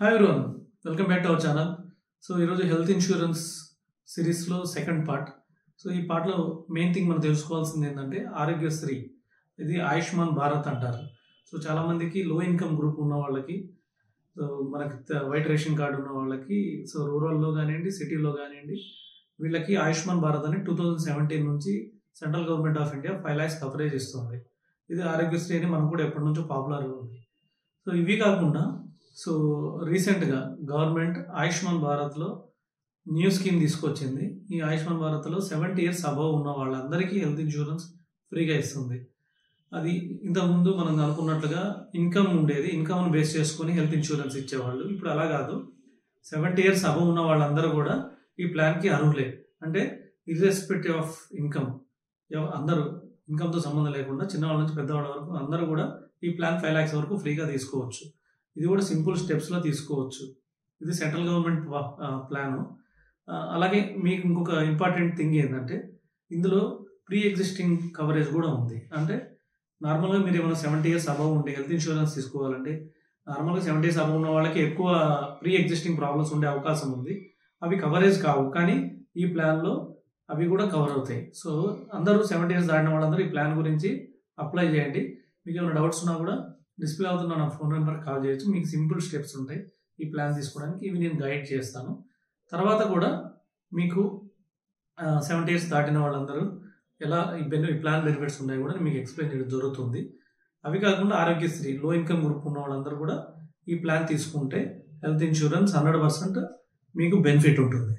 Hi everyone, welcome back to our channel. So ఈరోజు health insurance సిరీస్లో second part. So ఈ పార్ట్లో main thing మనం తెలుసుకోవాల్సింది ఏంటంటే ఆరోగ్యశ్రీ, ఇది ఆయుష్మాన్ భారత్ అంటారు. సో చాలామందికి లో ఇన్కమ్ గ్రూప్ ఉన్న వాళ్ళకి, సో మనకి వైట్ రేషన్ కార్డు ఉన్న వాళ్ళకి, సో రూరల్లో కానివ్వండి సిటీలో కానివ్వండి, వీళ్ళకి ఆయుష్మాన్ భారత్ అని 2017 నుంచి central government of India 5 lakhs coverage ఇస్తుంది. ఇది ఆరోగ్యశ్రీ అని మనకు కూడా ఎప్పటి నుంచో పాపులర్గా ఉంది. సో ఇవి కాకుండా సో రీసెంట్గా గవర్నమెంట్ ఆయుష్మాన్ భారత్లో న్యూ స్కీమ్ తీసుకొచ్చింది. ఈ ఆయుష్మాన్ భారత్లో 70 years అబవ్ ఉన్న వాళ్ళందరికీ హెల్త్ ఇన్సూరెన్స్ ఫ్రీగా ఇస్తుంది. అది ఇంతకుముందు మనం అనుకున్నట్లుగా ఇన్కమ్ ఉండేది, ఇన్కమ్ను బేస్ చేసుకొని హెల్త్ ఇన్సూరెన్స్ ఇచ్చేవాళ్ళు. ఇప్పుడు అలా కాదు, 70 years అబవ్ ఉన్న వాళ్ళందరూ కూడా ఈ ప్లాన్కి అర్హులే. అంటే ఇర్రెస్పెక్టివ్ ఆఫ్ ఇన్కమ్, అందరూ ఇన్కమ్తో సంబంధం లేకుండా చిన్నవాళ్ళ నుంచి పెద్దవాళ్ళ వరకు అందరూ కూడా ఈ ప్లాన్ 5 lakhs వరకు ఫ్రీగా తీసుకోవచ్చు. ఇది కూడా సింపుల్ స్టెప్స్లో తీసుకోవచ్చు. ఇది సెంట్రల్ గవర్నమెంట్ ప్లాను. అలాగే మీకు ఇంకొక ఇంపార్టెంట్ థింగ్ ఏంటంటే ఇందులో ప్రీ ఎగ్జిస్టింగ్ కవరేజ్ కూడా ఉంది. అంటే నార్మల్గా మీరు ఏమైనా 70 years అబవ్ ఉంటే హెల్త్ ఇన్సూరెన్స్ తీసుకోవాలంటే నార్మల్గా 70 years అబవ్ ఉన్న వాళ్ళకి ఎక్కువ ప్రీ ఎగ్జిస్టింగ్ ప్రాబ్లమ్స్ ఉండే అవకాశం ఉంది. అవి కవరేజ్ కావు, కానీ ఈ ప్లాన్లో అవి కూడా కవర్ అవుతాయి. సో అందరూ 70 years దాటిన వాళ్ళందరూ ఈ ప్లాన్ గురించి అప్లై చేయండి. మీకు ఏమైనా డౌట్స్ ఉన్నా కూడా డిస్ప్లే అవుతున్న నా ఫోన్ నెంబర్ కాల్ చేయొచ్చు. మీకు సింపుల్ స్టెప్స్ ఉంటాయి ఈ ప్లాన్ తీసుకోవడానికి, ఇవి నేను గైడ్ చేస్తాను. తర్వాత కూడా మీకు 70 years దాటిన వాళ్ళందరూ ఎలా ఈ ప్లాన్ బెనిఫిట్స్ ఉన్నాయి కూడా మీకు ఎక్స్ప్లెయిన్ చేయడం జరుగుతుంది. అవి కాకుండా ఆరోగ్యశ్రీ లో ఇన్కమ్ గ్రూప్ ఉన్న వాళ్ళందరూ కూడా ఈ ప్లాన్ తీసుకుంటే హెల్త్ ఇన్సూరెన్స్ 100% మీకు బెనిఫిట్ ఉంటుంది.